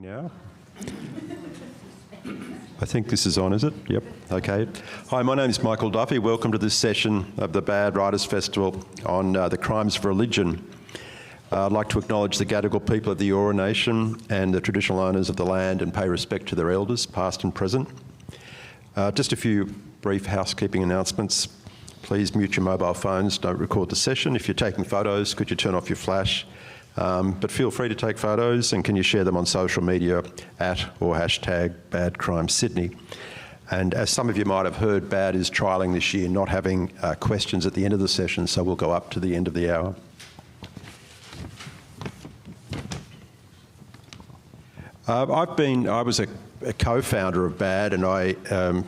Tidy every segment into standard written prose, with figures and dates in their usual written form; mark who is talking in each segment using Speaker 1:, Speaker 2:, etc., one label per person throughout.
Speaker 1: Now, I think this is on, is it? Yep. Okay. Hi, my name is Michael Duffy. Welcome to this session of the Bad Writers Festival on the crimes of religion. I'd like to acknowledge the Gadigal people of the Eora Nation and the traditional owners of the land and pay respect to their elders, past and present. Just a few brief housekeeping announcements. Please mute your mobile phones, don't record the session. If you're taking photos, could you turn off your flash? But feel free to take photos, and can you share them on social media @ or #BadCrimeSydney. And as some of you might have heard, Bad is trialling this year not having questions at the end of the session, so we'll go up to the end of the hour. I was a co-founder of Bad, and I'm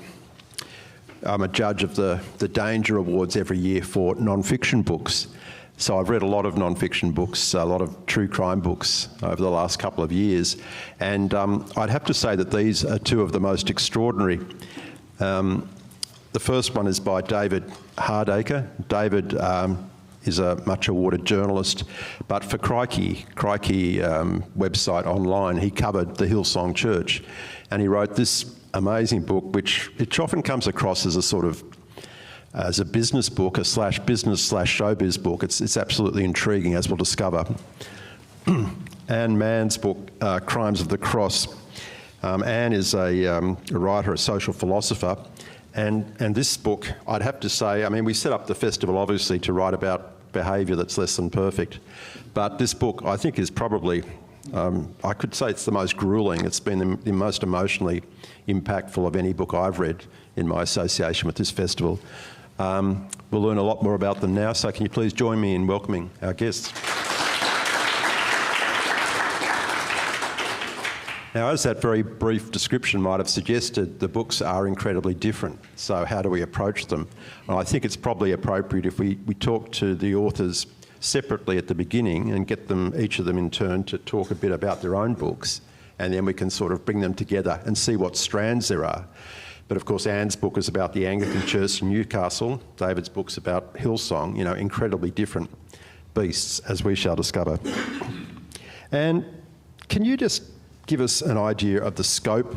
Speaker 1: a judge of the Danger Awards every year for non-fiction books. So I've read a lot of non-fiction books, a lot of true crime books over the last couple of years, and I'd have to say that these are two of the most extraordinary. The first one is by David Hardaker. David is a much awarded journalist, but for Crikey website online, he covered the Hillsong Church, and he wrote this amazing book, which often comes across as a sort of as a business book, a business/showbiz book. It's absolutely intriguing, as we'll discover. And Manne's book, Crimes of the Cross. Anne is a writer, a social philosopher, and this book, I'd have to say, I mean, we set up the festival obviously to write about behaviour that's less than perfect, but this book I think is probably, I could say it's the most gruelling. It's been the most emotionally impactful of any book I've read in my association with this festival. We'll learn a lot more about them now, so can you please join me in welcoming our guests. Now, as that very brief description might have suggested, the books are incredibly different, so how do we approach them? Well, I think it's probably appropriate if we talk to the authors separately at the beginning and get them, each of them in turn, to talk a bit about their own books, and then we can sort of bring them together and see what strands there are. But of course, Anne's book is about the Anglican Church in Newcastle. David's book's about Hillsong, incredibly different beasts, as we shall discover. And can you just give us an idea of the scope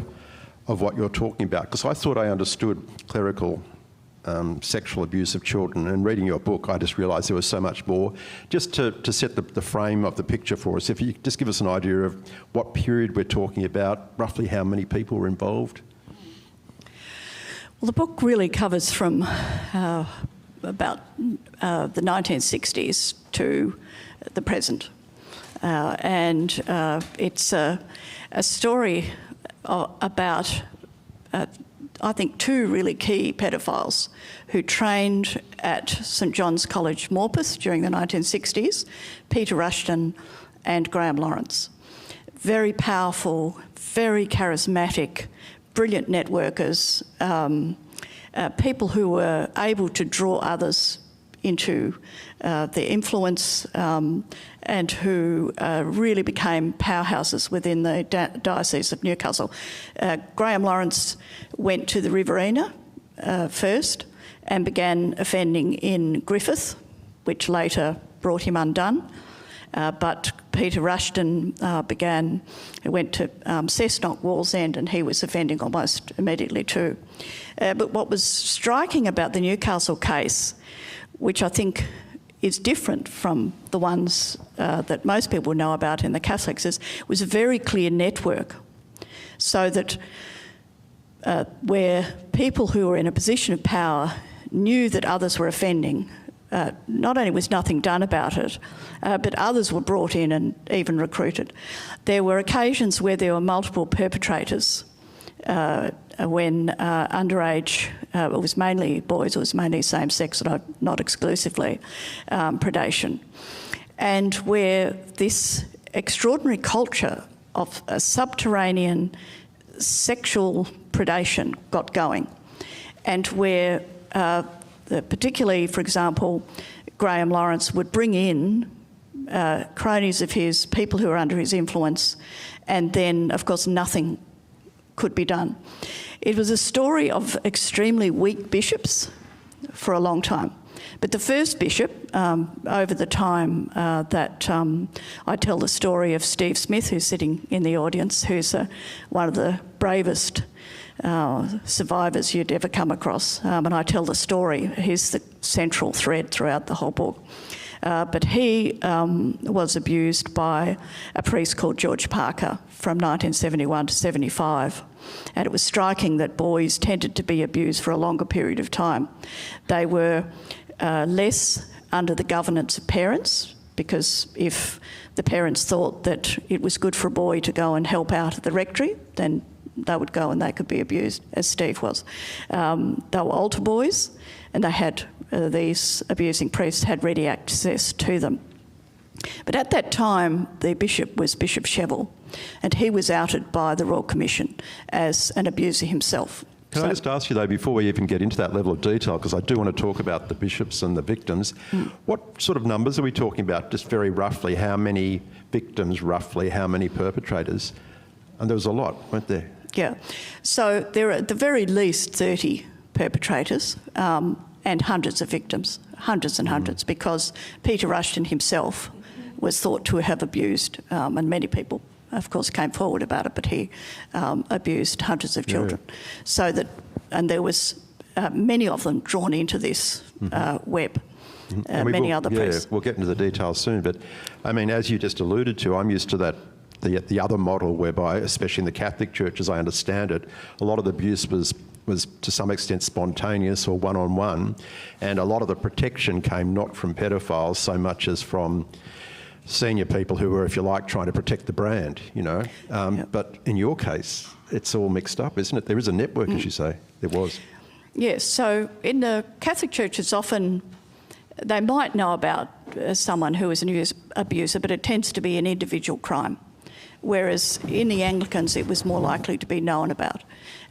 Speaker 1: of what you're talking about? Because I thought I understood clerical sexual abuse of children, and reading your book, I just realised there was so much more. Just to set the frame of the picture for us, if you could just give us an idea of what period we're talking about, roughly how many people were involved.
Speaker 2: Well, the book really covers from about the 1960s to the present. And it's a story about, I think, two really key pedophiles who trained at St John's College, Morpeth during the 1960s, Peter Rushton and Graham Lawrence. Very powerful, very charismatic, brilliant networkers, people who were able to draw others into their influence and who really became powerhouses within the Diocese of Newcastle. Graham Lawrence went to the Riverina first and began offending in Griffith, which later brought him undone. But Peter Rushton went to Cessnock, Wallsend, and he was offending almost immediately too. But what was striking about the Newcastle case, which I think is different from the ones that most people know about in the Catholics, was a very clear network, so that where people who were in a position of power knew that others were offending, not only was nothing done about it, but others were brought in and even recruited. There were occasions where there were multiple perpetrators when underage, it was mainly boys, it was mainly same-sex, not exclusively, predation. And where this extraordinary culture of a subterranean sexual predation got going, and where particularly, for example, Graham Lawrence would bring in cronies of his, people who were under his influence, and then, of course, nothing could be done. It was a story of extremely weak bishops for a long time. But the first bishop, over the time that I tell the story of Steve Smith, who's sitting in the audience, who's one of the bravest survivors you'd ever come across, and I tell the story. He's the central thread throughout the whole book. But he was abused by a priest called George Parker from 1971 to 75. And it was striking that boys tended to be abused for a longer period of time. They were less under the governance of parents, because if the parents thought that it was good for a boy to go and help out at the rectory, then they would go and they could be abused, as Steve was. They were altar boys, and they had these abusing priests had ready access to them. But at that time, the bishop was Bishop Sheville, and he was outed by the Royal Commission as an abuser himself.
Speaker 1: Can I just ask you, though, before we even get into that level of detail, because I do want to talk about the bishops and the victims, what sort of numbers are we talking about, just very roughly? How many victims, roughly? How many perpetrators? And there was a lot, weren't there?
Speaker 2: Yeah. So there are at the very least 30 perpetrators and hundreds of victims, hundreds and hundreds, because Peter Rushton himself was thought to have abused, and many people, of course, came forward about it, but he abused hundreds of children. Yeah. So that, and there was many of them drawn into this web. Many other priests.
Speaker 1: We'll get into the details soon, but I mean, as you just alluded to, I'm used to that. The other model whereby, especially in the Catholic Church, as I understand it, a lot of the abuse was to some extent spontaneous or one-on-one, and a lot of the protection came not from pedophiles so much as from senior people who were, if you like, trying to protect the brand, you know. But in your case, it's all mixed up, isn't it? There is a network, as you say. There was. Yes,
Speaker 2: so in the Catholic Church, it's often, they might know about someone who is an abuser, but it tends to be an individual crime. Whereas in the Anglicans, it was more likely to be known about.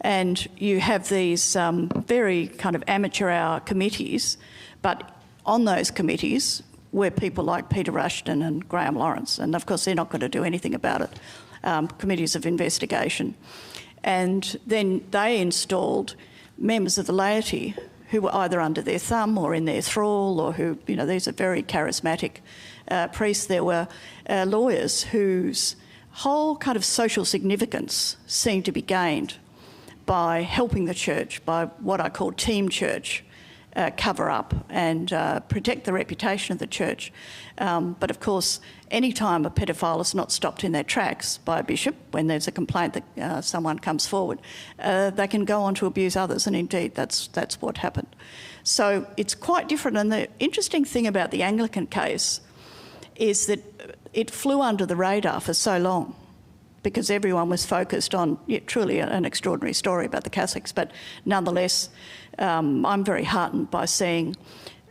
Speaker 2: And you have these very kind of amateur hour committees, but on those committees were people like Peter Rushton and Graham Lawrence, and of course they're not going to do anything about it, committees of investigation. And then they installed members of the laity who were either under their thumb or in their thrall, or who, you know, these are very charismatic priests. There were lawyers whose whole kind of social significance seemed to be gained by helping the church, by what I call team church, cover up and protect the reputation of the church. But of course, any time a paedophile is not stopped in their tracks by a bishop, when there's a complaint that someone comes forward, they can go on to abuse others, and indeed that's what happened. So it's quite different, and the interesting thing about the Anglican case is that it flew under the radar for so long because everyone was focused on truly an extraordinary story about the Catholics. But nonetheless, I'm very heartened by seeing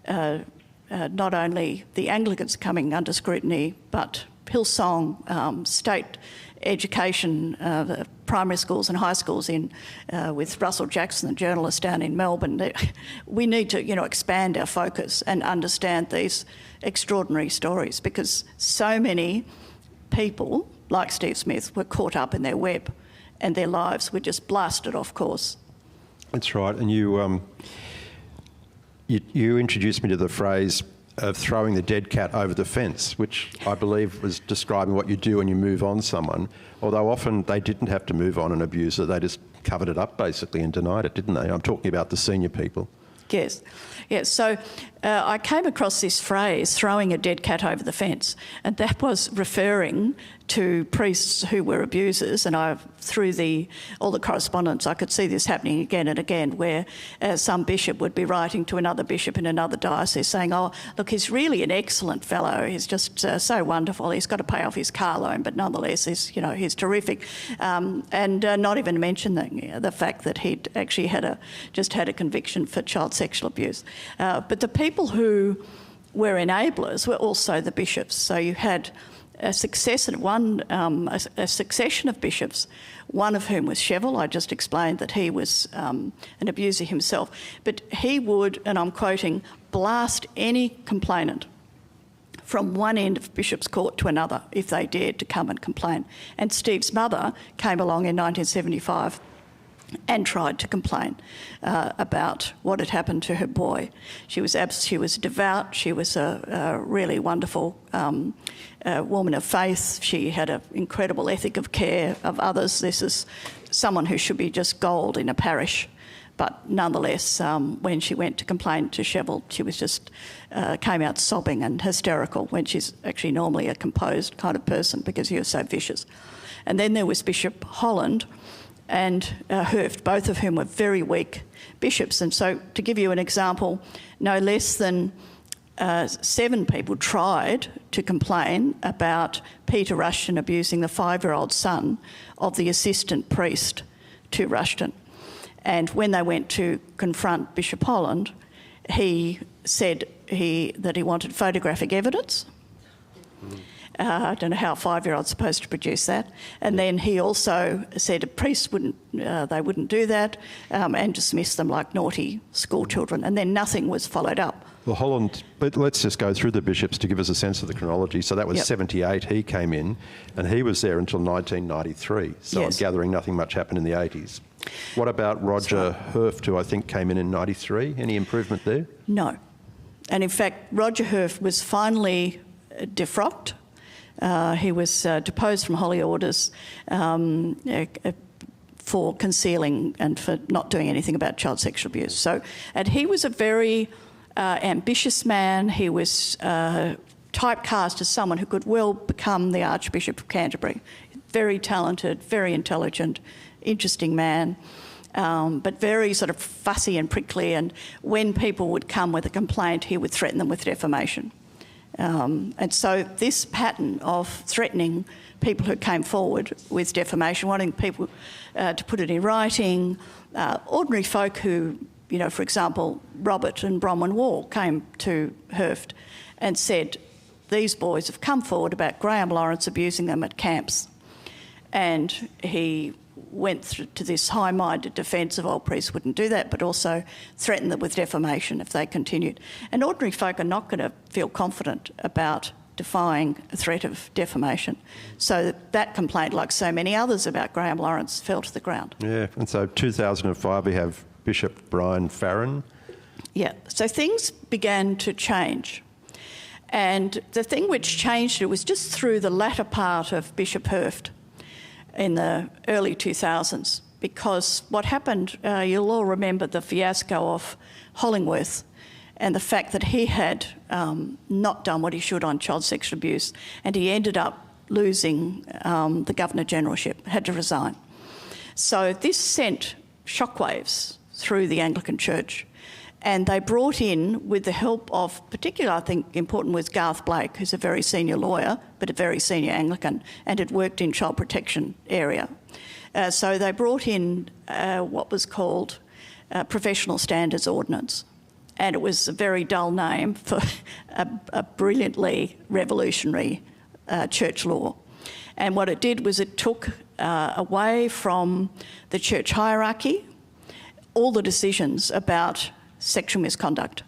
Speaker 2: not only the Anglicans coming under scrutiny, but Hillsong, state education, primary schools and high schools with Russell Jackson, the journalist down in Melbourne. We need to, expand our focus and understand these extraordinary stories, because so many people, like Steve Smith, were caught up in their web and their lives were just blasted off course.
Speaker 1: That's right. And you introduced me to the phrase of throwing the dead cat over the fence, which I believe was describing what you do when you move on someone, although often they didn't have to move on an abuser, they just covered it up basically and denied it, didn't they? I'm talking about the senior people.
Speaker 2: Yes. So I came across this phrase, throwing a dead cat over the fence, and that was referring to priests who were abusers. And through all the correspondence, I could see this happening again and again, where some bishop would be writing to another bishop in another diocese saying, "Oh, look, he's really an excellent fellow. He's just so wonderful. He's got to pay off his car loan, but nonetheless, he's terrific." And not even mention the fact that he'd actually just had a conviction for child sexual abuse. But the people who were enablers were also the bishops. So you had a succession of bishops, one of whom was Sheville. I just explained that he was an abuser himself. But he would, and I'm quoting, blast any complainant from one end of Bishop's Court to another if they dared to come and complain. And Steve's mother came along in 1975 and tried to complain about what had happened to her boy. She was devout. She was a really wonderful woman of faith. She had an incredible ethic of care of others. This is someone who should be just gold in a parish. But nonetheless, when she went to complain to Sheville, she was just came out sobbing and hysterical, when she's actually normally a composed kind of person because she was so vicious. And then there was Bishop Holland and Hurft, both of whom were very weak bishops. And so, to give you an example, no less than 7 people tried to complain about Peter Rushton abusing the 5-year-old son of the assistant priest to Rushton. And when they went to confront Bishop Holland, he said that he wanted photographic evidence. I don't know how a 5-year-old's supposed to produce that. And then he also said a priest wouldn't do that, and dismissed them like naughty school children. And then nothing was followed up.
Speaker 1: Well, Holland, but let's just go through the bishops to give us a sense of the chronology. So that was 78, he came in, and he was there until 1993. So I'm gathering nothing much happened in the 80s. What about Roger Hurft, who I think came in 93? Any improvement there? No.
Speaker 2: And in fact, Roger Hurft was finally defrocked. He was deposed from holy orders for concealing and for not doing anything about child sexual abuse. So, and he was a very ambitious man. He was typecast as someone who could well become the Archbishop of Canterbury. Very talented, very intelligent, interesting man, but very sort of fussy and prickly. And when people would come with a complaint, he would threaten them with defamation. And so this pattern of threatening people who came forward with defamation, wanting people to put it in writing, ordinary folk who, you know, for example, Robert and Bronwyn Wall came to Hurft and said, these boys have come forward about Graham Lawrence abusing them at camps. And he went to this high-minded defence of old priests wouldn't do that, but also threatened them with defamation if they continued. And ordinary folk are not going to feel confident about defying a threat of defamation. So that complaint, like so many others about Graham Lawrence, fell to the ground. Yeah,
Speaker 1: and so 2005 we have Bishop Brian Farron.
Speaker 2: Yeah, so things began to change. And the thing which changed it was just through the latter part of Bishop Hurft in the early 2000s, because what happened, you'll all remember the fiasco of Hollingworth and the fact that he had not done what he should on child sexual abuse, and he ended up losing the Governor-Generalship, had to resign. So this sent shockwaves through the Anglican Church, and they brought in, with the help of, particularly I think important was Garth Blake, who's a very senior lawyer, but a very senior Anglican, and had worked in child protection area. So they brought in what was called Professional Standards Ordinance. And it was a very dull name for a brilliantly revolutionary church law. And what it did was it took away from the church hierarchy all the decisions about sexual misconduct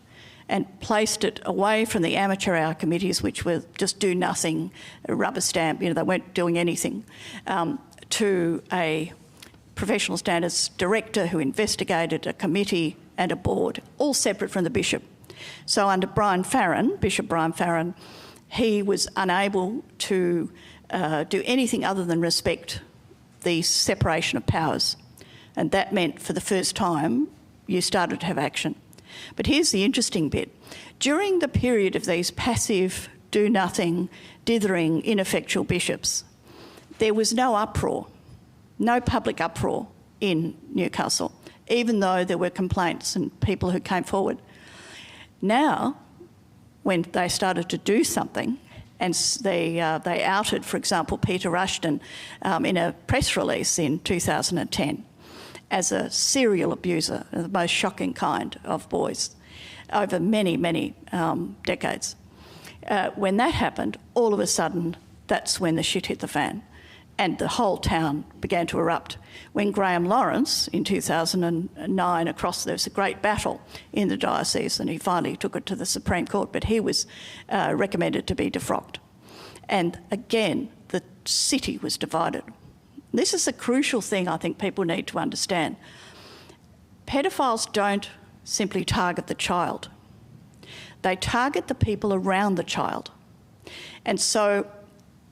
Speaker 2: and placed it away from the amateur hour committees, which were just do nothing, rubber stamp, you know, they weren't doing anything, to a professional standards director who investigated, a committee and a board, all separate from the bishop. So under Bishop Brian Farron, he was unable to do anything other than respect the separation of powers. And that meant for the first time, you started to have action. But here's the interesting bit. During the period of these passive, do-nothing, dithering, ineffectual bishops, there was no uproar, no public uproar in Newcastle, even though there were complaints and people who came forward. Now, when they started to do something, and they outed, for example, Peter Rushton in a press release in 2010, as a serial abuser, the most shocking kind of boys, over many, many decades. When that happened, all of a sudden, that's when the shit hit the fan, and the whole town began to erupt. When Graham Lawrence, in 2009, there was a great battle in the diocese, and he finally took it to the Supreme Court, but he was recommended to be defrocked. And again, the city was divided. This is a crucial thing I think people need to understand. Pedophiles don't simply target the child. They target the people around the child. And so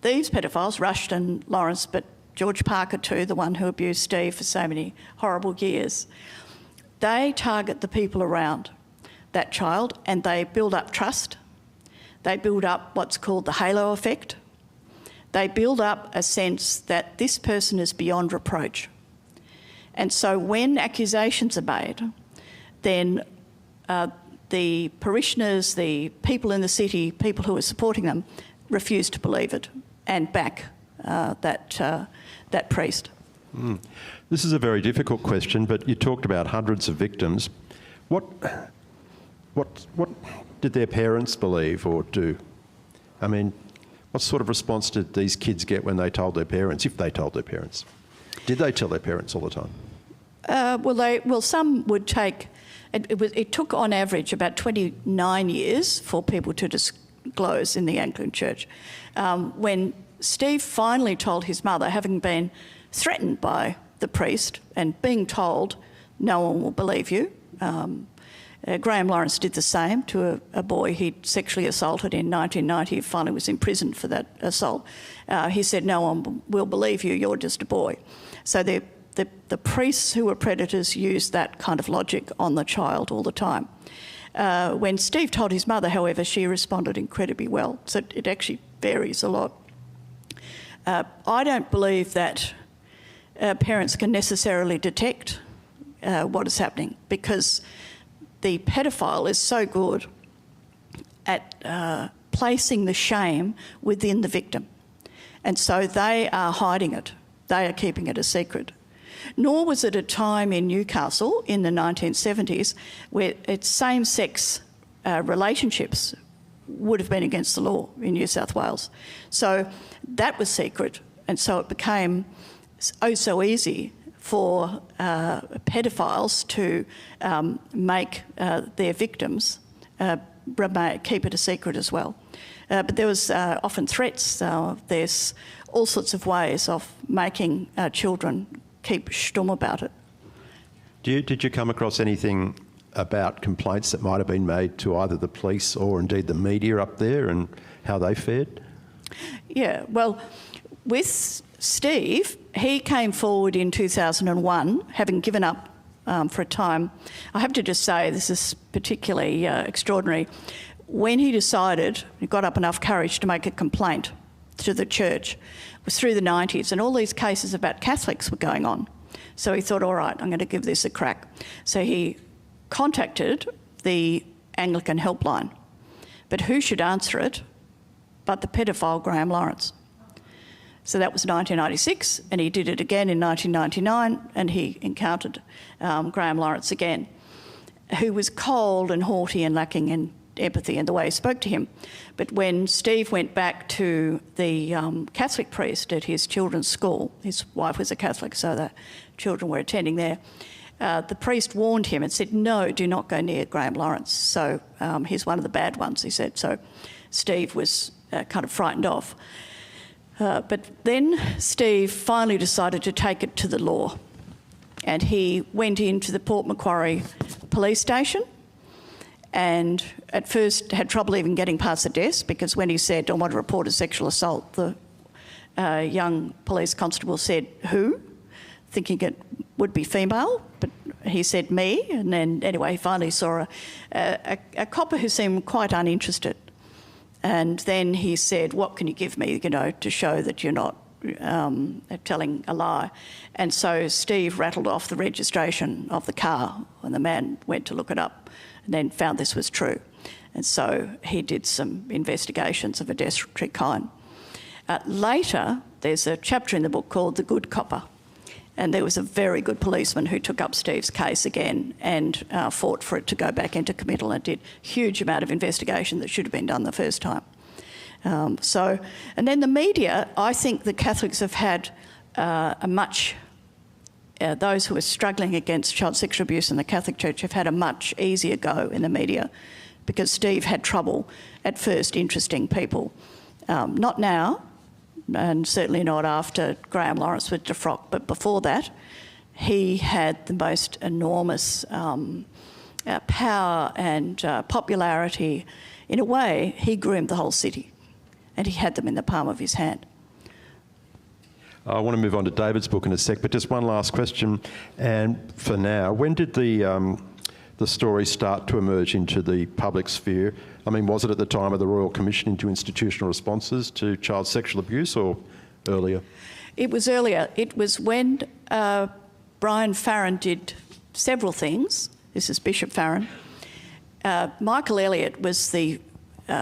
Speaker 2: these pedophiles, Rushton, Lawrence, but George Parker too, the one who abused Steve for so many horrible years, they target the people around that child and they build up trust. They build up what's called the halo effect. They build up a sense that this person is beyond reproach. And so when accusations are made, then the parishioners, the people in the city, people who are supporting them, refuse to believe it and back that priest.
Speaker 1: This is a very difficult question, but you talked about hundreds of victims. What did their parents believe or do? I mean, what sort of response did these kids get when they told their parents, if they told their parents? Did they tell their parents all the time?
Speaker 2: Well, some would take. It took on average about 29 years for people to disclose in the Anglican Church. When Steve finally told his mother, having been threatened by the priest and being told, no one will believe you. Graham Lawrence did the same to a boy he'd sexually assaulted in 1990. He finally was imprisoned for that assault. He said, no one will believe you, you're just a boy. So the priests who were predators used that kind of logic on the child all the time. When Steve told his mother, however, she responded incredibly well. So it actually varies a lot. I don't believe that parents can necessarily detect what is happening because the pedophile is so good at placing the shame within the victim. And so they are hiding it. They are keeping it a secret. Nor was it a time in Newcastle in the 1970s where same-sex relationships would have been against the law in New South Wales. So that was secret, and so it became oh so easy for pedophiles to make their victims keep it a secret as well. But there was often threats. There's all sorts of ways of making children keep stum about it.
Speaker 1: Did you come across anything about complaints that might have been made to either the police or indeed the media up there and how they fared?
Speaker 2: Yeah, well, with Steve, he came forward in 2001, having given up for a time. I have to just say, this is particularly extraordinary. When he decided, he got up enough courage to make a complaint to the church, it was through the 90s, and all these cases about Catholics were going on. So he thought, all right, I'm going to give this a crack. So he contacted the Anglican helpline. But who should answer it but the pedophile Graham Lawrence? So that was 1996, and he did it again in 1999, and he encountered Graham Lawrence again, who was cold and haughty and lacking in empathy in the way he spoke to him. But when Steve went back to the Catholic priest at his children's school, his wife was a Catholic, so the children were attending there, the priest warned him and said, no, do not go near Graham Lawrence. So he's one of the bad ones, he said. So Steve was kind of frightened off. But then Steve finally decided to take it to the law, and he went into the Port Macquarie police station and at first had trouble even getting past the desk, because when he said, I want to report a sexual assault, the young police constable said, who? Thinking it would be female, but he said me, and then anyway he finally saw a copper who seemed quite uninterested. And then he said, what can you give me, to show that you're not telling a lie? And so Steve rattled off the registration of the car, and the man went to look it up and then found this was true. And so he did some investigations of a desultory kind. Later, there's a chapter in the book called The Good Copper, and there was a very good policeman who took up Steve's case again and fought for it to go back into committal, and did a huge amount of investigation that should have been done the first time. And then the media, I think the Catholics have had those who are struggling against child sexual abuse in the Catholic Church have had a much easier go in the media, because Steve had trouble at first interesting people. Not now, and certainly not after Graham Lawrence with Defrock, but before that, he had the most enormous power and popularity. In a way, he groomed the whole city, and he had them in the palm of his hand.
Speaker 1: I want to move on to David's book in a sec, but just one last question, and for now, when did the story start to emerge into the public sphere? I mean, was it at the time of the Royal Commission into Institutional Responses to Child Sexual Abuse, or earlier?
Speaker 2: It was earlier. It was when Brian Farron did several things. This is Bishop Farron. Michael Elliott was the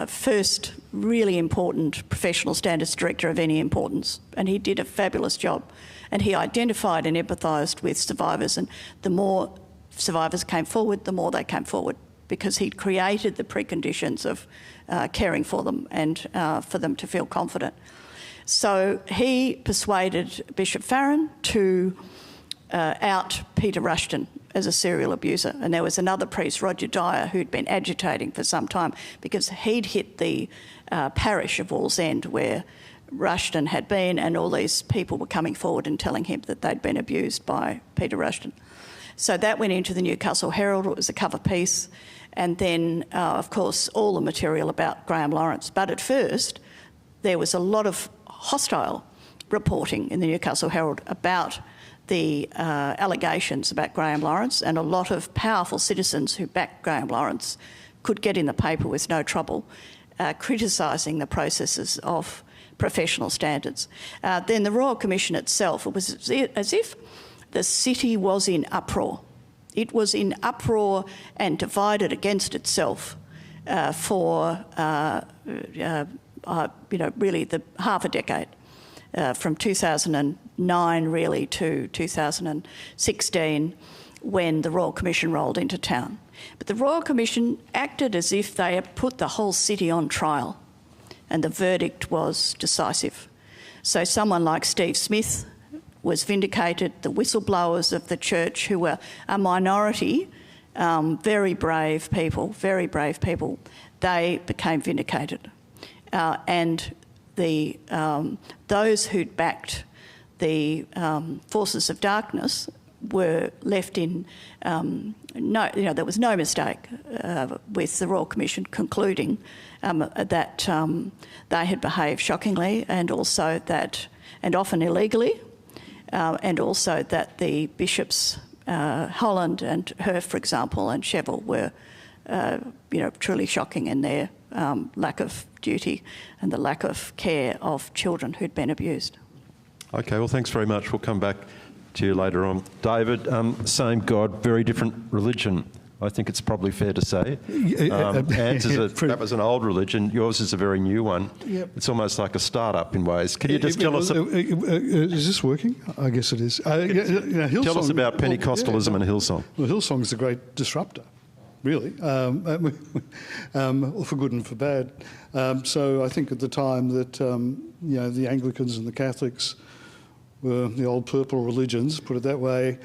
Speaker 2: first really important professional standards director of any importance, and he did a fabulous job. And he identified and empathised with survivors, and the more survivors came forward, the more they came forward, because he'd created the preconditions of caring for them and for them to feel confident. So he persuaded Bishop Farron to out Peter Rushton as a serial abuser. And there was another priest, Roger Dyer, who'd been agitating for some time because he'd hit the parish of Wallsend where Rushton had been, and all these people were coming forward and telling him that they'd been abused by Peter Rushton. So that went into the Newcastle Herald. It was a cover piece. And then, of course, all the material about Graham Lawrence. But at first, there was a lot of hostile reporting in the Newcastle Herald about the allegations about Graham Lawrence, and a lot of powerful citizens who backed Graham Lawrence could get in the paper with no trouble, criticising the processes of professional standards. Then the Royal Commission itself, it was as if the city was in uproar. It was in uproar and divided against itself for really the half a decade. From 2009 really to 2016, when the Royal Commission rolled into town. But the Royal Commission acted as if they had put the whole city on trial, and the verdict was decisive. So someone like Steve Smith was vindicated. The whistleblowers of the church, who were a minority, very brave people, they became vindicated. And those who'd backed the forces of darkness were left in there was no mistake with the Royal Commission concluding that they had behaved shockingly, and also that, and often illegally, and also that the bishops Holland and Herf, for example, and Chevel were truly shocking in their lack of duty and the lack of care of children who'd been abused.
Speaker 1: Okay, well, thanks very much. We'll come back to you later on. David, same God, very different religion. I think it's probably fair to say. That was an old religion. Yours is a very new one. Yep. It's almost like a start-up in ways. Can you just tell us...
Speaker 3: is this working? I guess it is. Hillsong,
Speaker 1: tell us about Pentecostalism and Hillsong.
Speaker 3: Well, Hillsong is a great disruptor, really, for good and for bad. So I think at the time that the Anglicans and the Catholics were the old purple religions, put it that way,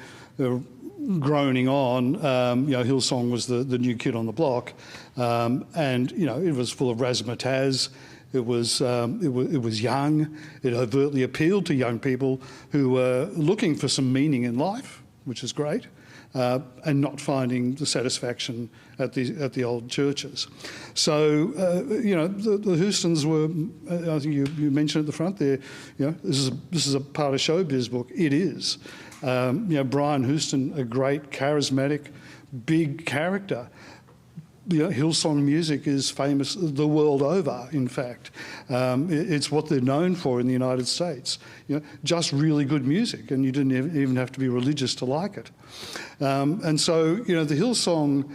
Speaker 3: groaning on, Hillsong was the new kid on the block, and it was full of razzmatazz. It was young. It overtly appealed to young people who were looking for some meaning in life, which is great, and not finding the satisfaction at the old churches. So the Houstons were. I think you mentioned at the front there. This is a part of showbiz book. It is. Brian Houston, a great, charismatic, big character. Hillsong music is famous the world over, in fact. It's what they're known for in the United States. Just really good music, and you didn't even have to be religious to like it. And so, the Hillsong,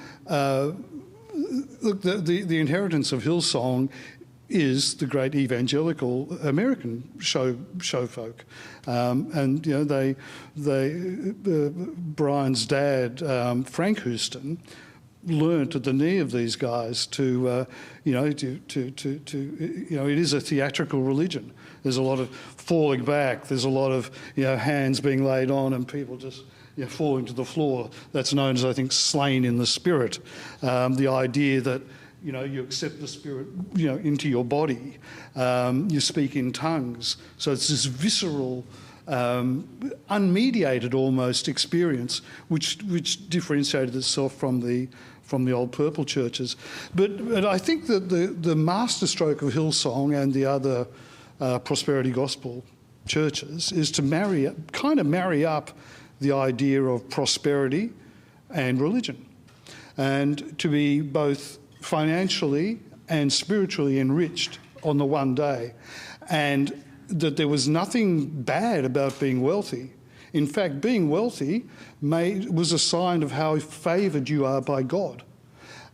Speaker 3: look, the inheritance of Hillsong is the great evangelical American show folk, and Brian's dad, Frank Houston, learnt at the knee of these guys to it is a theatrical religion. There's a lot of falling back. There's a lot of hands being laid on and people just falling to the floor. That's known as, I think, slain in the spirit. The idea that You accept the Spirit, into your body. You speak in tongues. So it's this visceral, unmediated almost experience, which differentiated itself from the old purple churches. But I think that the masterstroke of Hillsong and the other prosperity gospel churches is to marry up the idea of prosperity and religion, and to be both financially and spiritually enriched on the one day, and that there was nothing bad about being wealthy. In fact, being wealthy was a sign of how favoured you are by God.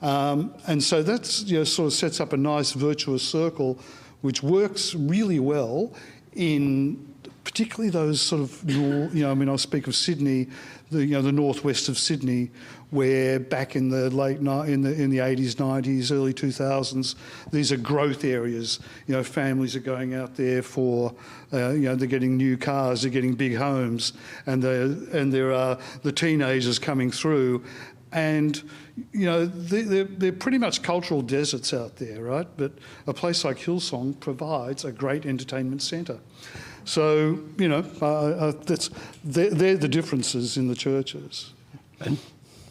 Speaker 3: And so that's sort of sets up a nice virtuous circle which works really well in particularly those sort of, I'll speak of Sydney, the northwest of Sydney, where back in the in the 80s, 90s, early 2000s, these are growth areas. Families are going out there for, they're getting new cars, they're getting big homes, and there are the teenagers coming through, and they're pretty much cultural deserts out there, right? But a place like Hillsong provides a great entertainment centre. So, they're the differences in the churches.
Speaker 1: And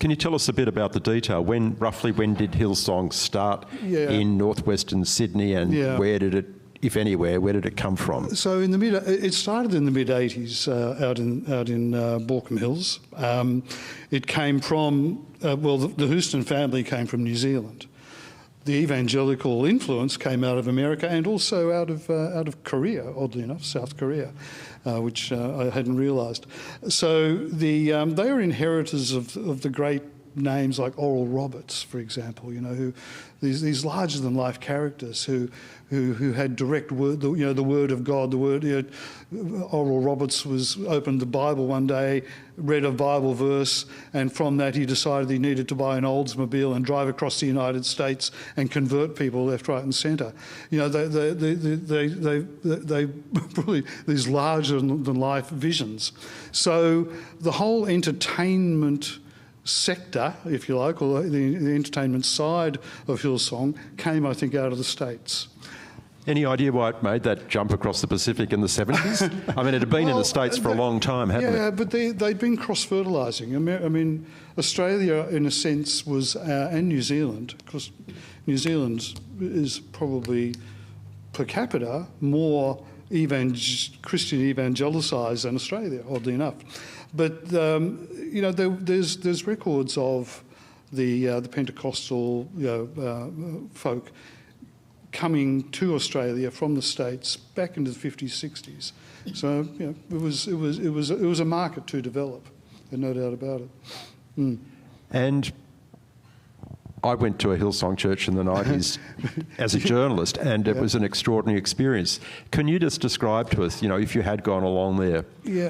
Speaker 1: can you tell us a bit about the detail? Roughly when did Hillsong start in northwestern Sydney, and where did it, if anywhere, where did it come from?
Speaker 3: So it started in the mid-80s out in Borkham Hills. It came from, the Houston family came from New Zealand. The evangelical influence came out of America and also out of Korea, oddly enough, South Korea, which I hadn't realised. So they are inheritors of the great names like Oral Roberts, for example. Who these larger than life characters who had direct word, the word of God. The word. Oral Roberts opened the Bible one day, read a Bible verse, and from that he decided he needed to buy an Oldsmobile and drive across the United States and convert people left, right, and centre. They probably these larger than life visions. So the whole entertainment sector, if you like, or the entertainment side of Hillsong came, I think, out of the States.
Speaker 1: Any idea why it made that jump across the Pacific in the 70s? I mean, it had been in the States for a long time, hadn't it?
Speaker 3: Yeah, but they'd been cross-fertilising. I mean, Australia, in a sense, was, and New Zealand, because New Zealand is probably, per capita, more Christian evangelicised than Australia, oddly enough. But, there's records of the Pentecostal folk coming to Australia from the States back into the 50s, 60s. So it was a market to develop. There's no doubt about it. Mm.
Speaker 1: And I went to a Hillsong church in the 90s as a journalist, and it was an extraordinary experience. Can you just describe to us, if you had gone along there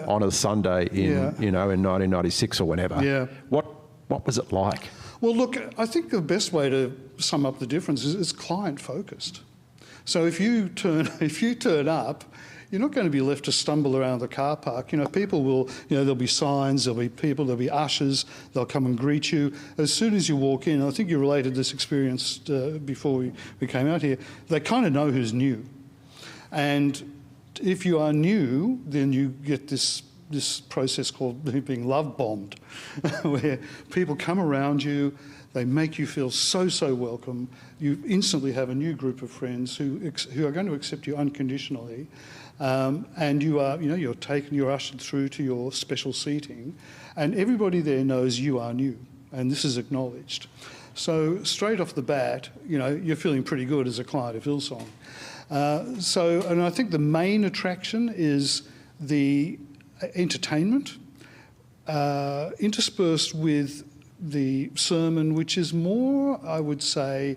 Speaker 1: on a Sunday in 1996 or whenever, what was it like?
Speaker 3: Well, look, I think the best way to sum up the difference is it's client-focused. So if you turn up, you're not going to be left to stumble around the car park. People will, there'll be signs, there'll be people, there'll be ushers, they'll come and greet you. As soon as you walk in, I think you related this experience before we came out here, they kind of know who's new. And if you are new, then you get this process called being love-bombed, where people come around you, they make you feel so welcome. You instantly have a new group of friends who are going to accept you unconditionally, and you are, you're ushered through to your special seating, and everybody there knows you are new, and this is acknowledged. So straight off the bat, you're feeling pretty good as a client of Hillsong. And I think the main attraction is the entertainment, interspersed with the sermon, which is more, I would say,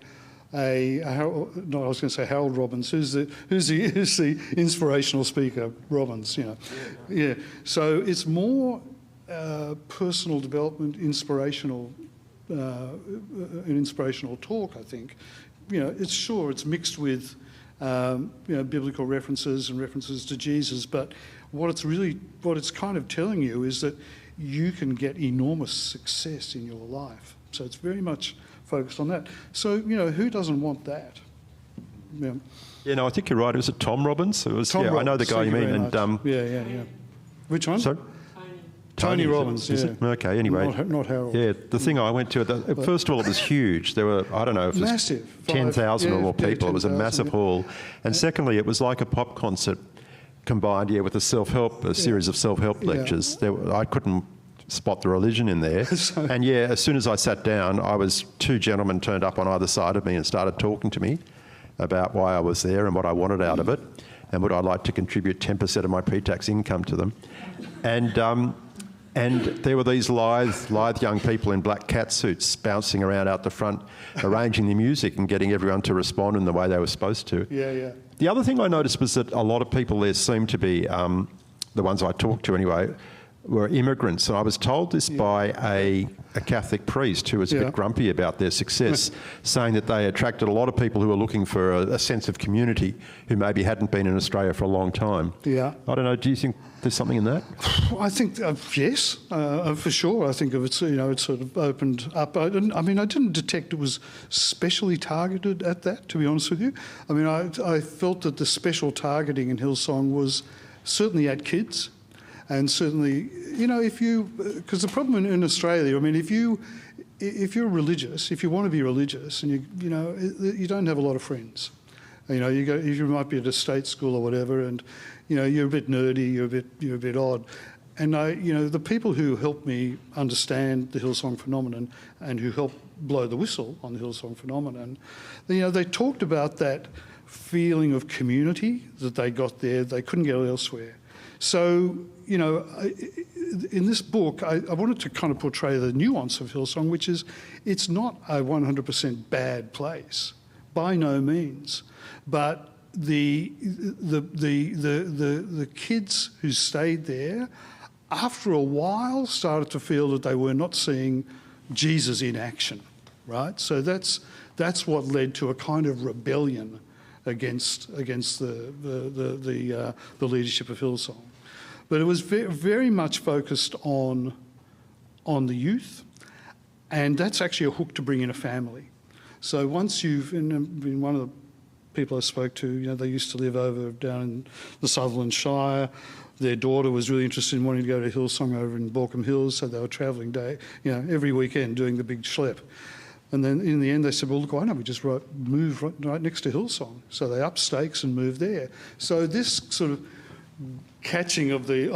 Speaker 3: Harold Robbins, who's the inspirational speaker, Robbins, So it's more personal development, inspirational talk, I think. It's mixed with biblical references and references to Jesus, but what it's kind of telling you is that you can get enormous success in your life. So it's very much focused on that. So, who doesn't want that? Yeah.
Speaker 1: Yeah, no, I think you're right. It was Tom Robbins. It was.
Speaker 3: Tom
Speaker 1: I know the
Speaker 3: Robbins,
Speaker 1: guy you mean. And
Speaker 3: yeah. Which one?
Speaker 1: So,
Speaker 3: Tony Robbins.
Speaker 1: Is it? Okay. Anyway,
Speaker 3: not Harold.
Speaker 1: Yeah, the thing I went to. First of all, it was huge. There were, I don't know, if it was
Speaker 3: Massive.
Speaker 1: 10,000 or more people.
Speaker 3: 10,000,
Speaker 1: it was a massive hall. And secondly, it was like a pop concert combined, with a series of self-help lectures. I couldn't spot the religion in there. And as soon as I sat down, two gentlemen turned up on either side of me and started talking to me about why I was there and what I wanted out of it, and would I like to contribute 10% of my pre-tax income to them. And there were these lithe young people in black cat suits bouncing around out the front, arranging the music and getting everyone to respond in the way they were supposed to.
Speaker 3: Yeah.
Speaker 1: The other thing I noticed was that a lot of people there seemed to be, the ones I talked to anyway, were immigrants. And I was told this by a Catholic priest who was a bit grumpy about their success, saying that they attracted a lot of people who were looking for a sense of community who maybe hadn't been in Australia for a long time.
Speaker 3: Yeah.
Speaker 1: I don't know, do you think there's something in that?
Speaker 3: I think, yes, for sure. I think it's sort of opened up. I didn't detect it was specially targeted at that, to be honest with you. I mean, I felt that the special targeting in Hillsong was certainly at kids. And certainly, because the problem in Australia, I mean, if you're religious, if you want to be religious, and you don't have a lot of friends. You might be at a state school or whatever, and you're a bit nerdy, you're a bit odd. And the people who helped me understand the Hillsong phenomenon and who helped blow the whistle on the Hillsong phenomenon, they talked about that feeling of community that they got there, they couldn't get elsewhere. So, in this book, I wanted to kind of portray the nuance of Hillsong, which is it's not a 100% bad place, by no means. But the kids who stayed there, after a while, started to feel that they were not seeing Jesus in action, right? So that's what led to a kind of rebellion against the leadership of Hillsong. But it was very much focused on the youth, and that's actually a hook to bring in a family. So once you've, in one of the people I spoke to, they used to live over down in the Sutherland Shire. Their daughter was really interested in wanting to go to Hillsong over in Baulkham Hills, so they were travelling every weekend doing the big schlep. And then in the end they said, well, look, why don't we just move right next to Hillsong? So they upped stakes and moved there. So this sort of catching of the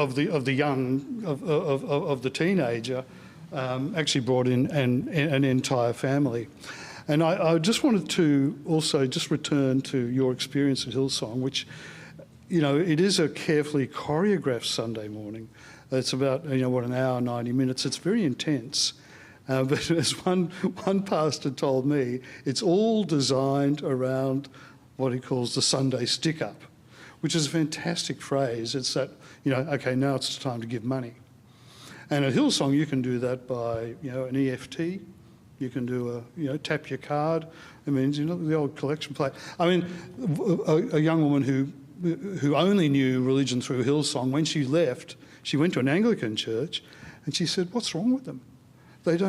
Speaker 3: teenager actually brought in an entire family. And I just wanted to also just return to your experience at Hillsong, which, it is a carefully choreographed Sunday morning. It's about, an hour, 90 minutes. It's very intense. But as one pastor told me, it's all designed around what he calls the Sunday stick-up, which is a fantastic phrase. It's that, okay, now it's time to give money. And at Hillsong, you can do that by, an EFT. You can do tap your card. I mean, the old collection plate. I mean, a young woman who only knew religion through Hillsong, when she left, she went to an Anglican church, and she said, "What's wrong with them? They've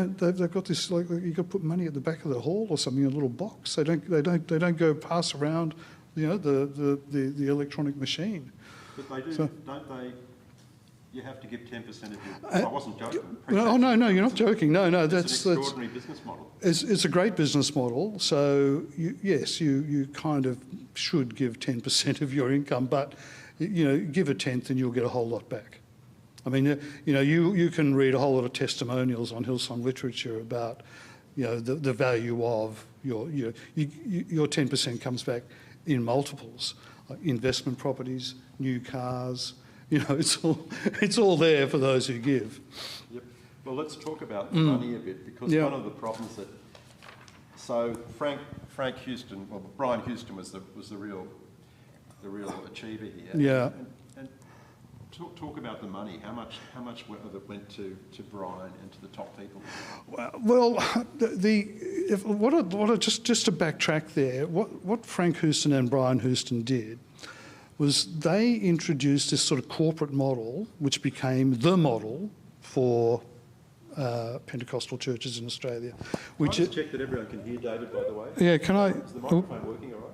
Speaker 3: got this, like, you got to put money at the back of the hall or something in a little box. They don't go pass around, the electronic machine."
Speaker 1: But they do, don't they? You have to give 10% of your... I wasn't joking.
Speaker 3: No, you're not joking. No, that's
Speaker 1: an extraordinary business model.
Speaker 3: It's a great business model. So you kind of should give 10% of your income, but give a tenth and you'll get a whole lot back. I mean, you can read a whole lot of testimonials on Hillsong literature about the value of your 10% comes back in multiples, investment properties, new cars. It's all there for those who give.
Speaker 1: Yep. Well, let's talk about the money a bit, because one of the problems that... So Frank Houston, well, Brian Houston was the real achiever here.
Speaker 3: Yeah.
Speaker 1: And talk about the money. How much of it went to Brian and to the top people?
Speaker 3: Well, just to backtrack there, what Frank Houston and Brian Houston did was they introduced this sort of corporate model, which became the model for Pentecostal churches in Australia.
Speaker 1: Can I just check that everyone can hear David, by the way?
Speaker 3: Yeah, can I?
Speaker 1: Is the microphone working all right?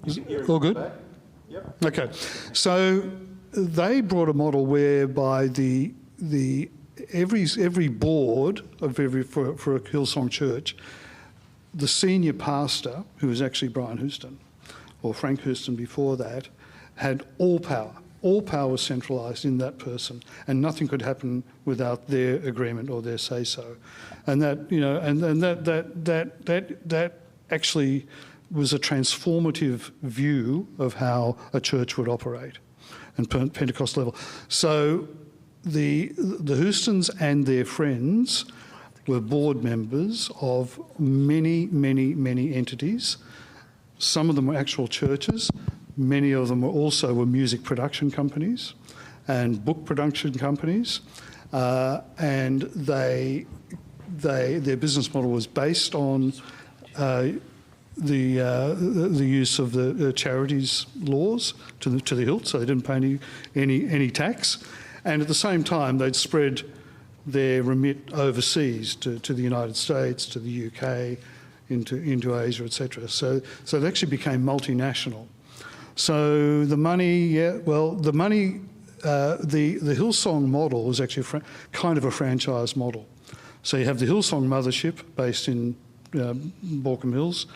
Speaker 1: You can hear him
Speaker 3: all good?
Speaker 1: back? Yep.
Speaker 3: Okay. So they brought a model whereby every board of for a Hillsong church, the senior pastor, who was actually Brian Houston, or Frank Houston before that, had all power. All power was centralised in that person, and nothing could happen without their agreement or their say-so. And that, you know, and that actually was a transformative view of how a church would operate, and Pentecostal level. So the Houstons and their friends were board members of many entities. Some of them were actual churches. Many of them were music production companies and book production companies, and their business model was based on the use of the charities laws to the hilt, so they didn't pay any tax, and at the same time they'd spread their remit overseas to the United States, to the UK, into Asia, etc. So they actually became multinational. So the money, the Hillsong model was actually kind of a franchise model. So you have the Hillsong mothership based in Baulkham Hills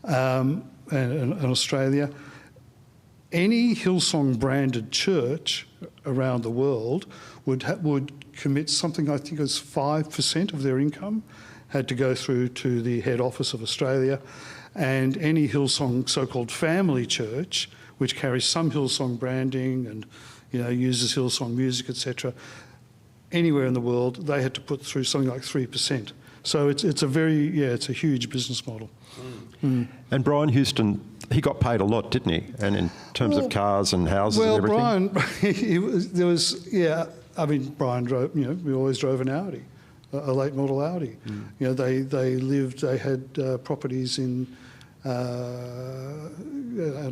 Speaker 3: and Australia. Any Hillsong branded church around the world would commit something, I think it was 5% of their income had to go through to the head office of Australia, and any Hillsong so-called family church, which carries some Hillsong branding and, you know, uses Hillsong music, etc., anywhere in the world, they had to put through something like 3%. So it's a huge business model. Mm.
Speaker 1: And Brian Houston, he got paid a lot, didn't he? And in terms of cars and houses and everything?
Speaker 3: Brian drove, you know, we always drove an Audi, a late model Audi. Mm. You know, they had properties in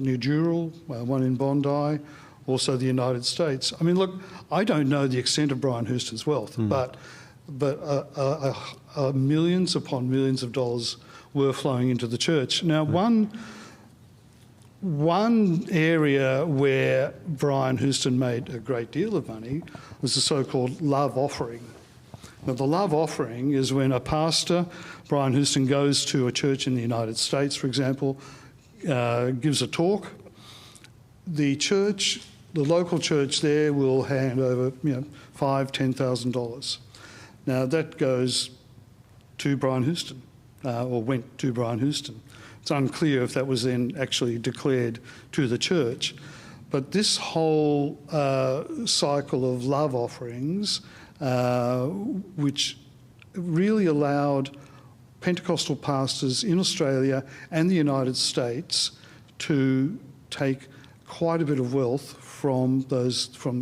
Speaker 3: New Dural, one in Bondi, also the United States. I mean, look, I don't know the extent of Brian Houston's wealth, but millions upon millions of dollars were flowing into the church. Now, one area where Brian Houston made a great deal of money was the so-called love offering. Now, the love offering is when a pastor, Brian Houston, goes to a church in the United States, for example, gives a talk. The local church there will hand over, you know, $5,000-$10,000. Now, that goes to Brian Houston, or went to Brian Houston. It's unclear if that was then actually declared to the church. But this whole cycle of love offerings, which really allowed Pentecostal pastors in Australia and the United States to take quite a bit of wealth from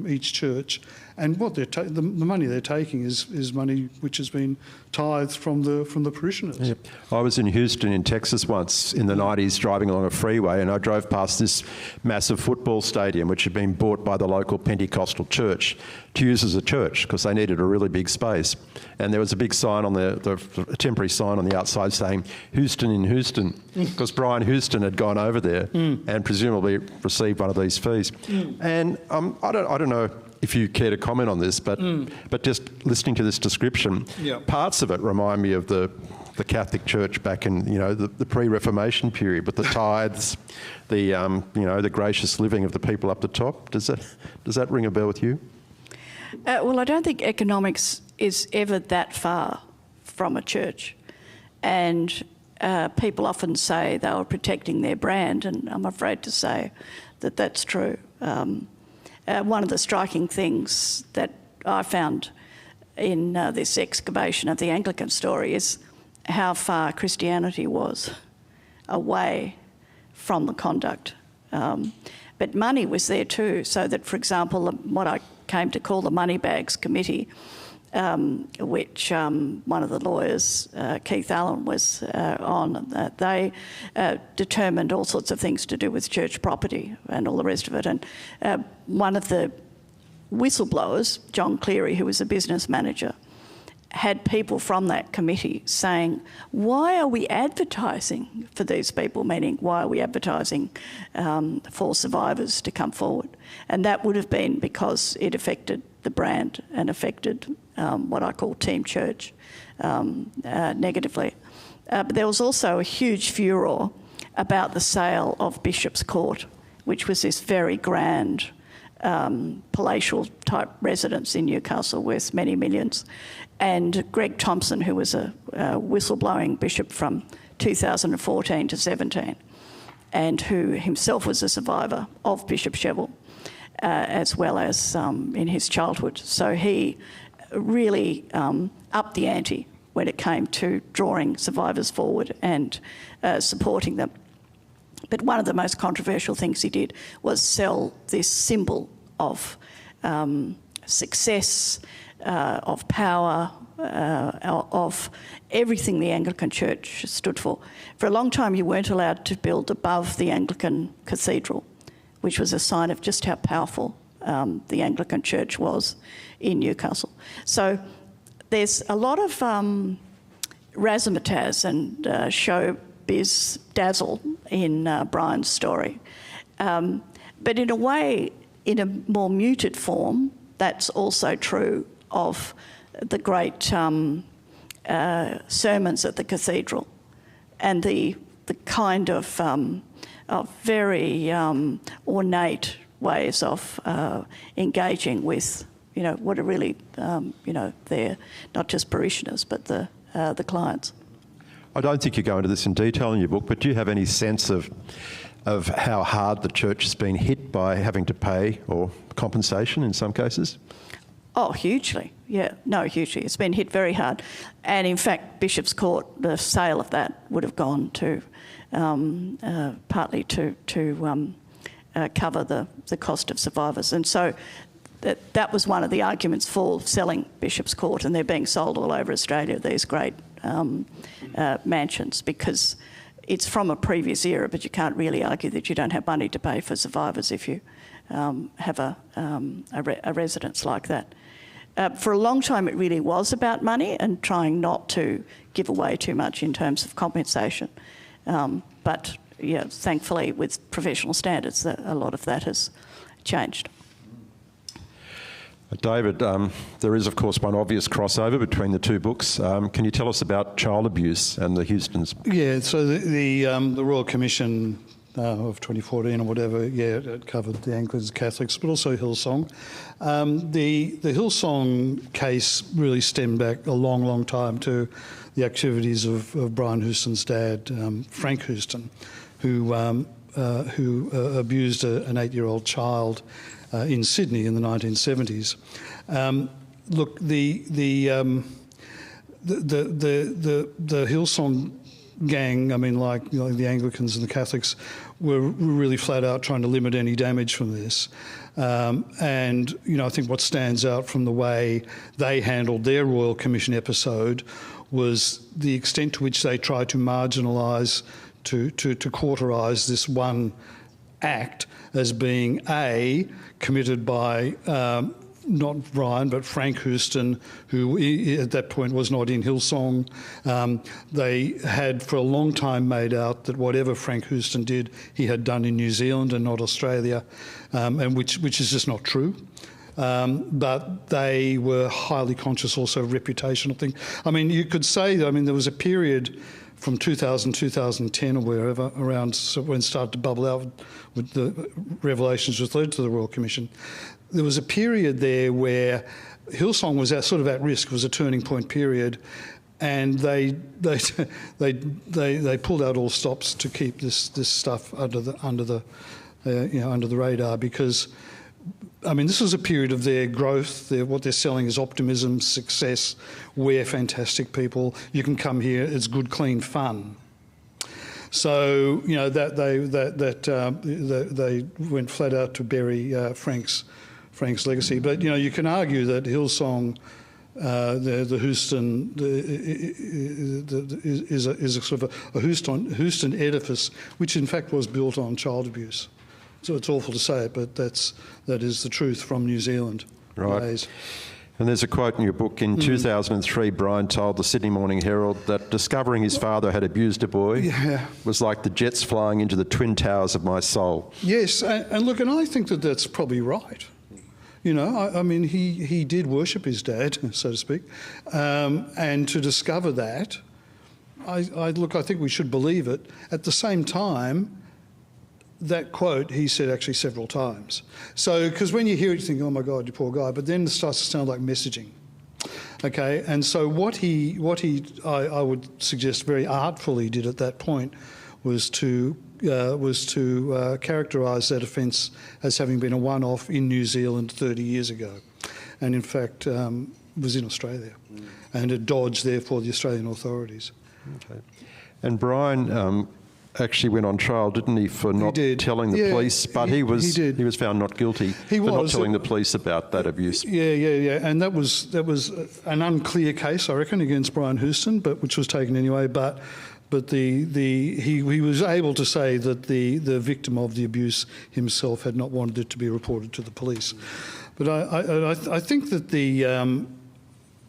Speaker 3: each church, and what the money they're taking is money which has been tithed from the parishioners.
Speaker 1: Yep. I was in Houston in Texas once in the 90s driving along a freeway, and I drove past this massive football stadium which had been bought by the local Pentecostal church to use as a church because they needed a really big space. And there was a big sign on a temporary sign on the outside saying Houston in Houston, because Brian Houston had gone over there and presumably received one of these fees. And I don't know if you care to comment on this, but just listening to this description, parts of it remind me of the Catholic Church back in, you know, the pre-Reformation period, with the tithes, the gracious living of the people up the top. Does that ring a bell with you?
Speaker 2: Well, I don't think economics is ever that far from a church, and people often say they were protecting their brand, and I'm afraid to say that that's true. One of the striking things that I found in this excavation of the Anglican story is how far Christianity was away from the conduct. But money was there too, so that, for example, what I came to call the Moneybags Committee, which one of the lawyers, Keith Allen, was on, they determined all sorts of things to do with church property and all the rest of it. And one of the whistleblowers, John Cleary, who was a business manager, had people from that committee saying, why are we advertising for these people? Meaning, why are we advertising for survivors to come forward? And that would have been because it affected the brand and affected what I call Team Church negatively. But there was also a huge furor about the sale of Bishop's Court, which was this very grand palatial type residence in Newcastle worth many millions. And Greg Thompson, who was a whistleblowing bishop from 2014 to 17, and who himself was a survivor of Bishop Sheville, as well as in his childhood. So he really upped the ante when it came to drawing survivors forward and supporting them. But one of the most controversial things he did was sell this symbol of success, of power, of everything the Anglican Church stood for. For a long time, you weren't allowed to build above the Anglican Cathedral, which was a sign of just how powerful the Anglican Church was in Newcastle. So there's a lot of razzmatazz and showbiz dazzle in Brian's story. But in a way, in a more muted form, that's also true of the great sermons at the cathedral and the kind of very ornate ways of engaging with, what are really, they're not just parishioners, but the clients.
Speaker 1: I don't think you go into this in detail in your book, but do you have any sense of how hard the church has been hit by having to pay or compensation in some cases?
Speaker 2: Oh, hugely. Yeah, no, hugely. It's been hit very hard. And in fact, Bishop's Court, the sale of that would have gone to partly to cover the cost of survivors. And so that was one of the arguments for selling Bishop's Court, and they're being sold all over Australia, these great mansions, because it's from a previous era, but you can't really argue that you don't have money to pay for survivors if you have a residence like that. For a long time, it really was about money and trying not to give away too much in terms of compensation. But yeah, thankfully, with professional standards, a lot of that has changed.
Speaker 1: David, there is, of course, one obvious crossover between the two books. Can you tell us about child abuse and the Houstons?
Speaker 3: Yeah, so the Royal Commission of 2014 or whatever, it covered the Anglicans, Catholics, but also Hillsong. The Hillsong case really stemmed back a long, long time to the activities of Brian Houston's dad, Frank Houston, who abused an 8-year-old child in Sydney in the 1970s. Look, the Hillsong gang, I mean, like the Anglicans and the Catholics, were really flat out trying to limit any damage from this. And, I think what stands out from the way they handled their Royal Commission episode was the extent to which they tried to marginalise, to cauterise this one act as being committed by not Brian, but Frank Houston, who at that point was not in Hillsong. They had for a long time made out that whatever Frank Houston did, he had done in New Zealand and not Australia, and which is just not true. But they were highly conscious also of reputational things. I mean, you could say, there was a period from 2000, 2010 or wherever, around when it started to bubble out with the revelations which led to the Royal Commission. There was a period there where Hillsong was sort of at risk. It was a turning point period, and they pulled out all stops to keep this stuff under the radar, because this was a period of their growth. What they're selling is optimism, success. We're fantastic people. You can come here. It's good, clean fun. So they went flat out to bury Frank's legacy. But you can argue that Hillsong, the Houston, is a sort of a Houston edifice, which in fact was built on child abuse. So it's awful to say it, but that is the truth from New Zealand.
Speaker 1: Right. And there's a quote in your book, in 2003, Brian told the Sydney Morning Herald that discovering his father had abused a boy was like the jets flying into the twin towers of my soul.
Speaker 3: Yes, and look, and I think that that's probably right. You know, I mean, he did worship his dad, so to speak, and to discover that, I think we should believe it. At the same time, that quote he said actually several times. So, because when you hear it, you think, oh my God, you poor guy, but then it starts to sound like messaging. Okay, and so what I would suggest very artfully did at that point was to characterise that offence as having been a one-off in New Zealand 30 years ago, and in fact was in Australia, and had dodged therefore the Australian authorities.
Speaker 1: Okay, and Brian actually went on trial, didn't he, for not telling the police? But he was found not guilty for not telling the police about that abuse.
Speaker 3: Yeah, and that was an unclear case, I reckon, against Brian Houston, but which was taken anyway. But he was able to say that the victim of the abuse himself had not wanted it to be reported to the police. But I think that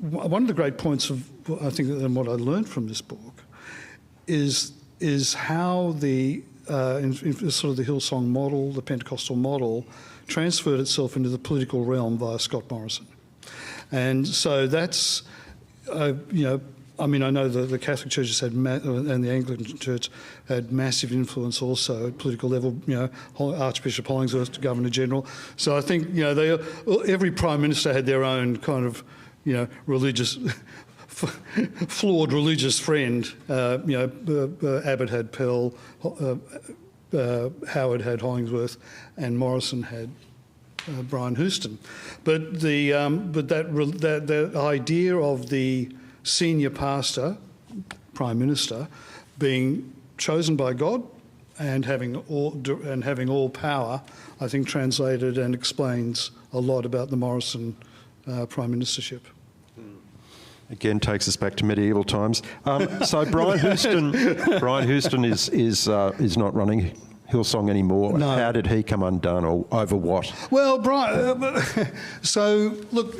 Speaker 3: one of the great points of, I think, and what I learned from this book is how in sort of the Hillsong model, the Pentecostal model, transferred itself into the political realm via Scott Morrison. And so that's, you know, I mean, I know the Catholic churches had, and the Anglican Church had massive influence also at political level. You know, Archbishop Hollingsworth, Governor General. So I think, you know, every Prime Minister had their own kind of, you know, religious, flawed religious friend. You know, Abbott had Pell, Howard had Hollingsworth, and Morrison had Brian Houston. But that idea of the senior pastor, Prime Minister, being chosen by God and having all power, I think translated and explains a lot about the Morrison Prime Ministership.
Speaker 1: Again, takes us back to medieval times. So Brian Houston is not running Hillsong anymore. No. How did he come undone, or over what?
Speaker 3: Well, Brian. So look,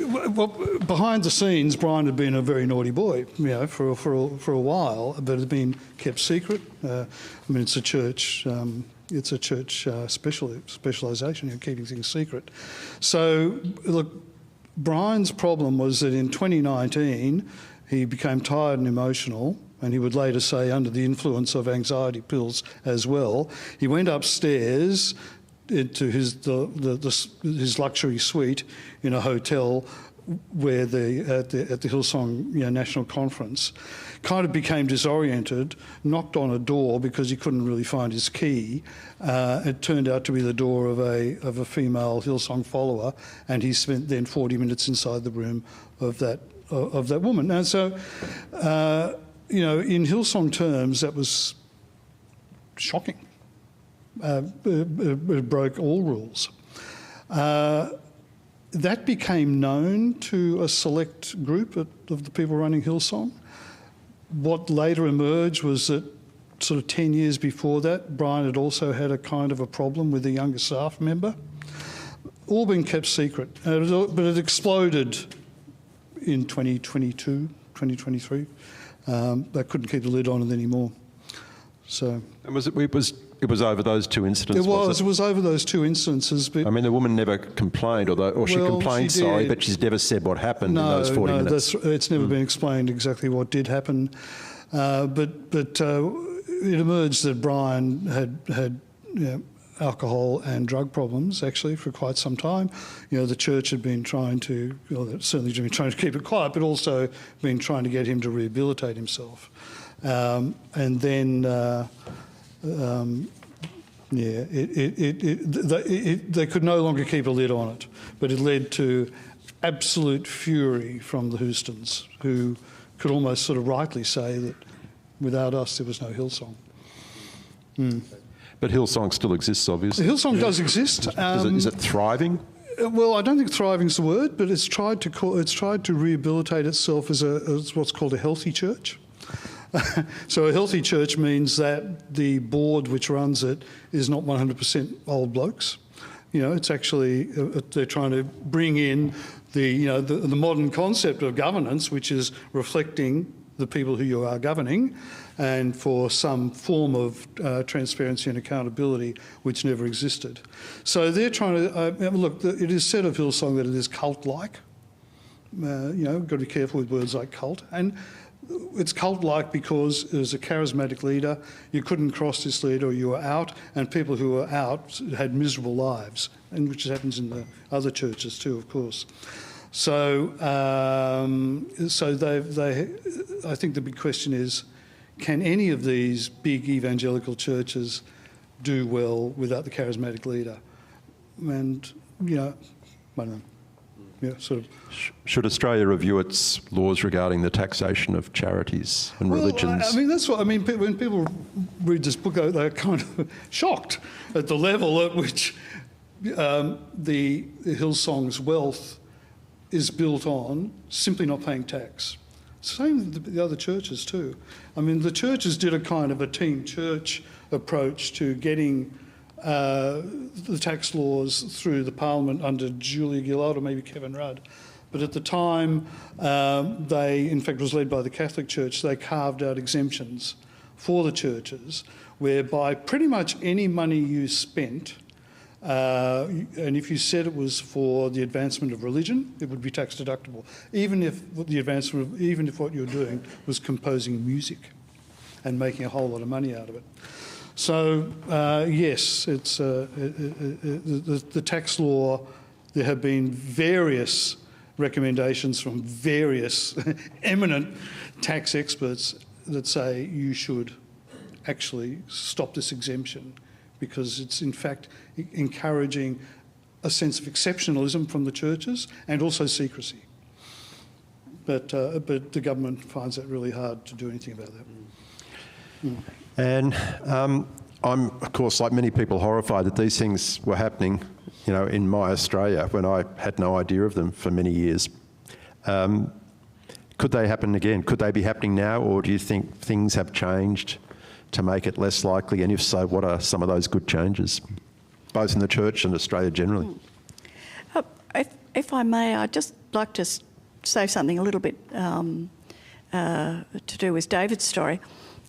Speaker 3: behind the scenes, Brian had been a very naughty boy, you know, for a while, but it had been kept secret. I mean, it's a church. It's a church specialisation, you know, keeping things secret. So look, Brian's problem was that in 2019 he became tired and emotional, and he would later say under the influence of anxiety pills as well. He went upstairs into his luxury suite in a hotel where at the Hillsong, you know, National Conference, kind of became disoriented, knocked on a door because he couldn't really find his key. It turned out to be the door of a female Hillsong follower, and he spent then 40 minutes inside the room of that woman. And so, you know, in Hillsong terms, that was shocking. It broke all rules. That became known to a select group of the people running Hillsong. What later emerged was that sort of 10 years before that, Brian had also had a kind of a problem with a younger staff member. All been kept secret, but it exploded in 2022, 2023. They couldn't keep the lid on it anymore. So.
Speaker 1: And it was over those two incidents?
Speaker 3: It was over those two instances. But
Speaker 1: I mean, the woman never complained, or she complained, but she's never said what happened in those 40 minutes.
Speaker 3: It's never been explained exactly what did happen. But it emerged that Brian had you know, alcohol and drug problems actually for quite some time. You know, the church had been trying to, certainly been trying to keep it quiet, but also been trying to get him to rehabilitate himself. And then. They could no longer keep a lid on it, but it led to absolute fury from the Houstons, who could almost sort of rightly say that without us there was no Hillsong.
Speaker 1: But Hillsong still exists, obviously.
Speaker 3: Hillsong does exist.
Speaker 1: Is it thriving?
Speaker 3: Well, I don't think thriving's the word, but it's tried to rehabilitate itself as what's called a healthy church. So a healthy church means that the board which runs it is not 100% old blokes. It's actually, they're trying to bring in the modern concept of governance, which is reflecting the people who you are governing, and for some form of transparency and accountability which never existed. So they're trying to, look, it is said of Hillsong that it is cult-like. Got to be careful with words like cult. And it's cult-like because as a charismatic leader, you couldn't cross this leader or you were out, and people who were out had miserable lives, and which happens in the other churches too, of course. So, I think the big question is, can any of these big evangelical churches do well without the charismatic leader? And, I don't know. Yeah, sort of.
Speaker 1: Should Australia review its laws regarding the taxation of charities and religions?
Speaker 3: I mean, that's what I mean. When people read this book, they're kind of shocked at the level at which the Hillsong's wealth is built on simply not paying tax. Same with the other churches too. I mean, the churches did a kind of a team church approach to getting the tax laws through the Parliament under Julia Gillard or maybe Kevin Rudd. But at the time, in fact, it was led by the Catholic Church, they carved out exemptions for the churches whereby pretty much any money you spent, and if you said it was for the advancement of religion, it would be tax deductible, even if what you're doing was composing music and making a whole lot of money out of it. So, yes, it's the tax law. There have been various recommendations from various eminent tax experts that say you should actually stop this exemption because it's in fact encouraging a sense of exceptionalism from the churches and also secrecy. But the government finds that really hard to do anything about that.
Speaker 1: And I'm, of course, like many people, horrified that these things were happening, in my Australia when I had no idea of them for many years. Could they happen again? Could they be happening now, or do you think things have changed to make it less likely? And if so, what are some of those good changes, both in the church and Australia generally?
Speaker 2: If I may, I'd just like to say something a little bit to do with David's story.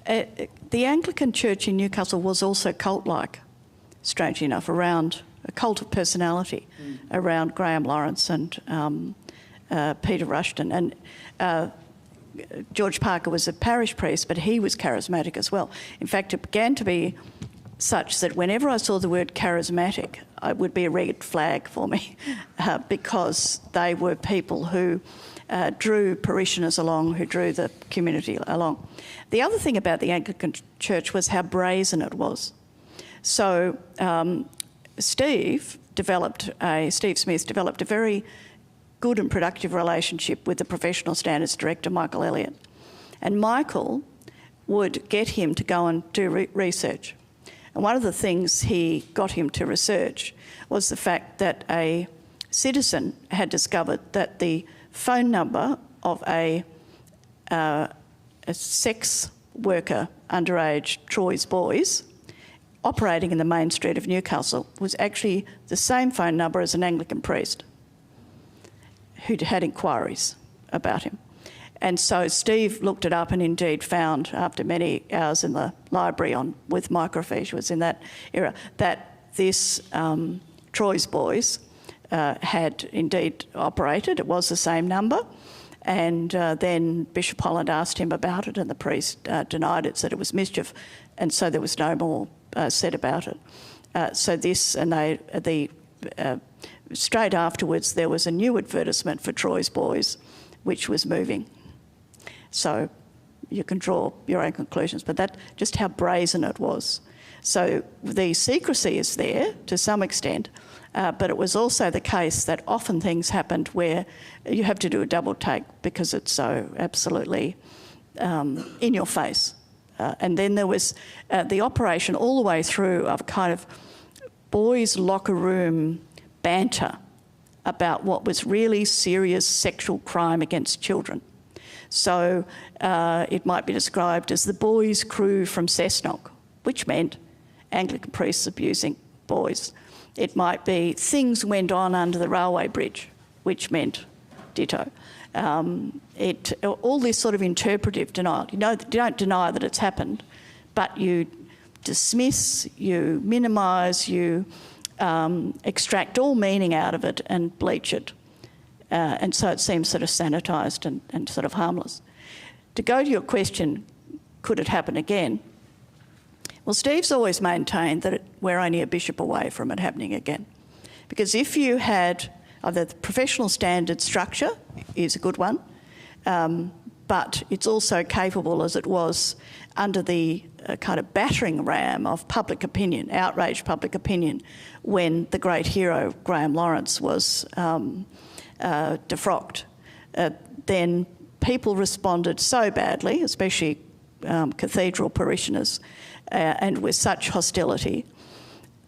Speaker 2: The Anglican Church in Newcastle was also cult-like, strangely enough, around a cult of personality, around Graham Lawrence and Peter Rushton. And George Parker was a parish priest, but he was charismatic as well. In fact, it began to be such that whenever I saw the word charismatic, it would be a red flag for me because they were people who drew parishioners along, who drew the community along. The other thing about the Anglican Church was how brazen it was. So Steve Smith developed a very good and productive relationship with the professional standards director, Michael Elliott. And Michael would get him to go and do research. And one of the things he got him to research was the fact that a citizen had discovered that the phone number of a sex worker, underage Troy's boys, operating in the main street of Newcastle was actually the same phone number as an Anglican priest who'd had inquiries about him. And so Steve looked it up and indeed found, after many hours in the library with microfiche, was in that era, that this Troy's boys had indeed operated. It was the same number. And then Bishop Holland asked him about it, and the priest denied it, said it was mischief, and so there was no more said about it. Straight afterwards, there was a new advertisement for Troy's Boys, which was moving. So you can draw your own conclusions, but that just how brazen it was. So the secrecy is there to some extent, but it was also the case that often things happened where you have to do a double take because it's so absolutely in your face. And then there was the operation all the way through of kind of boys' locker room banter about what was really serious sexual crime against children. So it might be described as the boys' crew from Cessnock, which meant Anglican priests abusing boys. It might be things went on under the railway bridge, which meant ditto. All this sort of interpretive denial. You don't deny that it's happened, but you dismiss, you minimise, you extract all meaning out of it and bleach it. And so it seems sort of sanitised and sort of harmless. To go to your question, could it happen again? Well, Steve's always maintained that we're only a bishop away from it happening again. Because if you had either the professional standard structure is a good one, but it's also capable, as it was under the kind of battering ram of public opinion, outraged public opinion, when the great hero Graham Lawrence was defrocked. Then people responded so badly, especially cathedral parishioners, and with such hostility,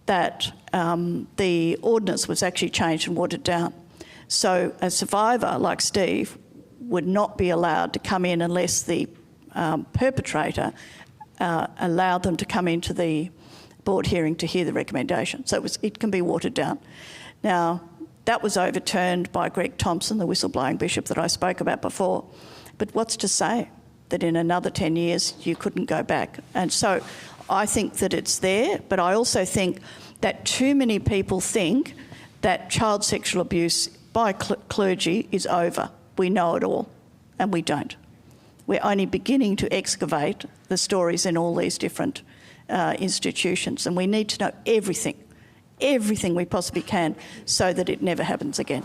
Speaker 2: that the ordinance was actually changed and watered down. So a survivor like Steve would not be allowed to come in unless the perpetrator allowed them to come into the board hearing to hear the recommendation. So it can be watered down. Now, that was overturned by Greg Thompson, the whistleblowing bishop that I spoke about before. But what's to say that in another 10 years you couldn't go back? And so I think that it's there, but I also think that too many people think that child sexual abuse by clergy is over. We know it all, and we don't. We're only beginning to excavate the stories in all these different institutions, and we need to know everything we possibly can so that it never happens again.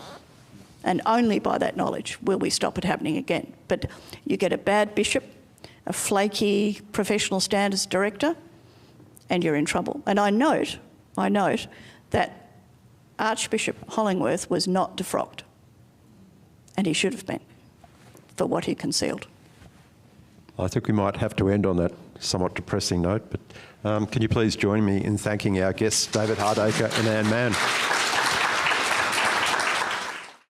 Speaker 2: And only by that knowledge will we stop it happening again. But you get a bad bishop, a flaky professional standards director, and you're in trouble. And I note that Archbishop Hollingworth was not defrocked, and he should have been, for what he concealed.
Speaker 1: I think we might have to end on that somewhat depressing note, but can you please join me in thanking our guests, David Hardaker and Manne?